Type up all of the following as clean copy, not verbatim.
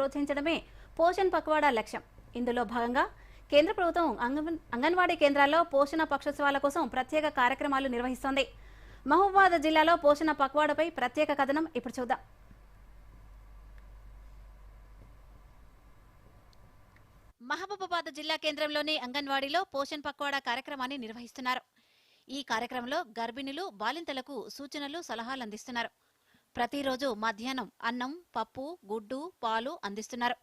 ప్రోత్సహించడమే పోషణ్ పక్వాడా లక్ష్యం. ఇందులో భాగంగా కేంద్ర ప్రభుత్వం అంగన్వాడీ కేంద్రాల్లో పోషణ పక్షోత్సవాల కోసం ప్రత్యేక కార్యక్రమాలు నిర్వహిస్తోంది. మహబూబాబాద్ జిల్లాలో పోషణ పక్వాడాపై ప్రత్యేక కథనం ఇప్పుడు చూద్దాం. మహబూబాబాద్ జిల్లా కేంద్రంలోని అంగన్వాడీలో పోషణ్ పక్వాడా కార్యక్రమాన్ని నిర్వహిస్తున్నారు. ఈ కార్యక్రమంలో గర్భిణులు, బాలింతలకు సూచనలు, సలహాలు అందిస్తున్నారు. ప్రతిరోజు మధ్యాహ్నం అన్నం, పప్పు, గుడ్డు, పాలు అందిస్తున్నారు.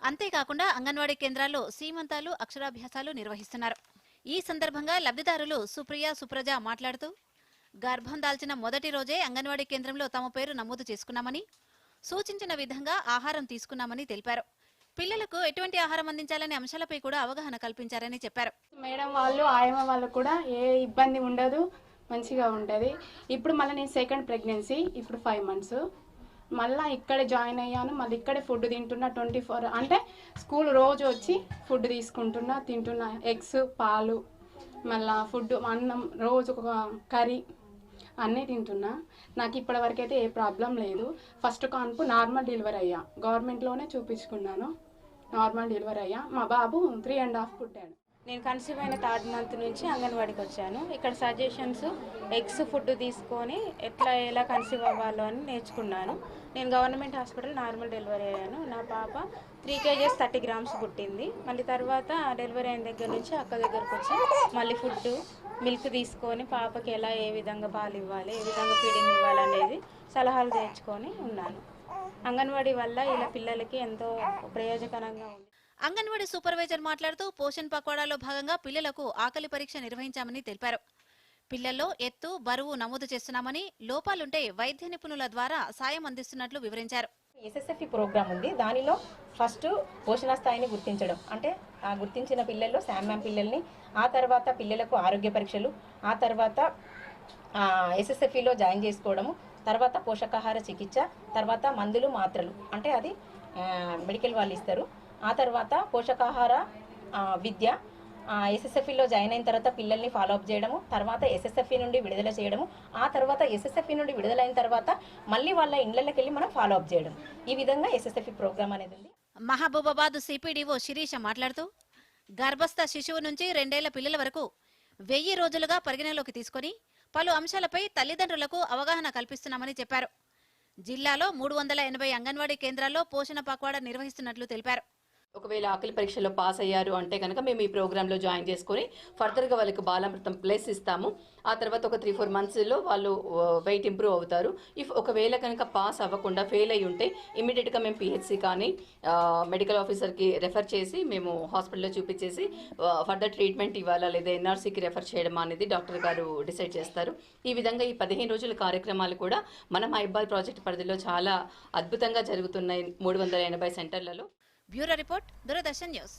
అంతేకాకుండా అంగన్వాడీ కేంద్రాల్లో సీమంతాలు, అక్షరాభ్యాసాలు నిర్వహిస్తున్నారు. ఈ సందర్భంగా లబ్ధిదారులు సుప్రియ, సుప్రజ మాట్లాడుతూ గర్భం దాల్చిన మొదటి రోజే అంగన్వాడీ కేంద్రంలో తమ పేరు నమోదు చేసుకున్నామని, సూచించిన విధంగా ఆహారం తీసుకున్నామని తెలిపారు. పిల్లలకు ఎటువంటి ఆహారం అందించాలనే అంశాలపై కూడా అవగాహన కల్పించారని చెప్పారు. మేడం వాళ్ళు, ఆయమ్మ వాళ్ళు కూడా ఏ ఇబ్బంది ఉండదు, మంచిగా ఉంటుంది. ఇప్పుడు మళ్ళీ నేను సెకండ్ ప్రెగ్నెన్సీ, ఇప్పుడు 5 months. మళ్ళీ ఇక్కడే జాయిన్ అయ్యాను. మళ్ళీ ఇక్కడే ఫుడ్ తింటున్నా 24 అంటే స్కూల్ రోజు వచ్చి ఫుడ్ తింటున్నా ఎగ్స్, పాలు, మళ్ళీ ఫుడ్, అన్నం, రోజు ఒక కర్రీ అన్నీ తింటున్నా. నాకు ఇప్పటివరకు అయితే ఏ ప్రాబ్లం లేదు. ఫస్ట్ కాన్పు నార్మల్ డెలివరీ అయ్యా, గవర్నమెంట్లోనే చూపించుకున్నాను. నార్మల్ డెలివరీ అయ్యా. మా బాబు 3.5 పుట్టాడు. నేను కన్సీవ్ అయిన 3rd month నుంచి అంగన్వాడీకి వచ్చాను. ఇక్కడ సజెషన్స్, ఎగ్స్ ఫుడ్ తీసుకొని ఎలా కన్సీవ్ అవ్వాలో అని నేర్చుకున్నాను. నేను గవర్నమెంట్ హాస్పిటల్ నార్మల్ డెలివరీ అయ్యాను. నా పాప 3 kgs 30 grams పుట్టింది. మళ్ళీ తర్వాత డెలివరీ అయిన దగ్గర నుంచి అక్క దగ్గరకు వచ్చి మళ్ళీ ఫుడ్, మిల్క్ తీసుకొని పాపకి ఏ విధంగా పాలు ఇవ్వాలి, ఏ విధంగా ఫీడింగ్ ఇవ్వాలి అనేది సలహాలు తెచ్చుకొని ఉన్నాను. అంగన్వాడీ వల్ల ఇలా పిల్లలకి ఎంతో ప్రయోజనకరంగా ఉంది. అంగన్వాడీ సూపర్వైజర్ మాట్లాడుతూ పోషణ్ పక్వాడాలో భాగంగా పిల్లలకు ఆకలి పరీక్ష నిర్వహించామని తెలిపారు. పిల్లల్లో ఎత్తు, బరువు నమోదు చేస్తున్నామని, లోపాలుంటే వైద్య నిపుణుల ద్వారా సాయం అందిస్తున్నట్లు వివరించారు. ఎస్ఎస్ఎఫ్ఈ ప్రోగ్రామ్ ఉంది. దానిలో ఫస్ట్ పోషణ స్థాయిని గుర్తించడం, అంటే ఆ గుర్తించిన పిల్లల్లో శామ్యామ్ పిల్లల్ని, ఆ తర్వాత పిల్లలకు ఆరోగ్య పరీక్షలు, ఆ తర్వాత ఎస్ఎస్ఎఫ్ఈలో జాయిన్ చేసుకోవడము, తర్వాత పోషకాహార చికిత్స, తర్వాత మందులు, మాత్రలు, అంటే అది మెడికల్ వాళ్ళు ఇస్తారు. ఆ తర్వాత పోషకాహార విద్య, ఎస్ఎస్ఎఫ్ఈలో జాయిన్ అయిన తర్వాత పిల్లల్ని ఫాలోఅప్ చేయడము, తర్వాత ఎస్ఎస్ఎఫ్ఈ నుండి విడుదల చేయడము, ఆ తర్వాత ఎస్ఎస్ఎఫ్ఈ నుండి విడుదలైన తర్వాత మళ్ళీ వాళ్ళ ఇళ్లకి వెళ్ళి మనం ఫాలోఅప్ చేయడం. ఈ విధంగా ఎస్ఎస్ఎఫ్ఈ ప్రోగ్రామ్ అనేది ఉంది. మహబూబాబాద్ సిపిడిఓ శిరీష మాట్లాడుతూ గర్భస్థ శిశువు నుంచి 2 ఏళ్ల పిల్లల వరకు 1000 రోజులుగా పరిగణలోకి తీసుకుని పలు అంశాలపై తల్లిదండ్రులకు అవగాహన కల్పిస్తున్నామని చెప్పారు. జిల్లాలో 380 అంగన్వాడీ కేంద్రాల్లో పోషణ పక్వాడా నిర్వహిస్తున్నట్లు తెలిపారు. ఒకవేళ ఆకలి పరీక్షలో పాస్ అయ్యారు అంటే కనుక మేము ఈ ప్రోగ్రాంలో జాయిన్ చేసుకొని ఫర్దర్గా వాళ్ళకి బాలామృతం ప్లేస్ ఇస్తాము. ఆ తర్వాత ఒక 3-4 monthsలో వాళ్ళు వెయిట్ ఇంప్రూవ్ అవుతారు. ఒకవేళ కనుక పాస్ అవ్వకుండా ఫెయిల్ అయ్యి ఉంటే ఇమీడియట్గా మేము పిహెచ్సి కానీ మెడికల్ ఆఫీసర్కి రెఫర్ చేసి మేము హాస్పిటల్లో చూపించేసి ఫర్దర్ ట్రీట్మెంట్ ఇవ్వాలా లేదా ఎన్ఆర్సీకి రెఫర్ చేయడం అనేది డాక్టర్ గారు డిసైడ్ చేస్తారు. ఈ విధంగా ఈ 15 రోజుల కార్యక్రమాలు కూడా మన మైబాల్ ప్రాజెక్ట్ పరిధిలో చాలా అద్భుతంగా జరుగుతున్నాయి 380 సెంటర్లలో. Bureau report, Doordarshan news.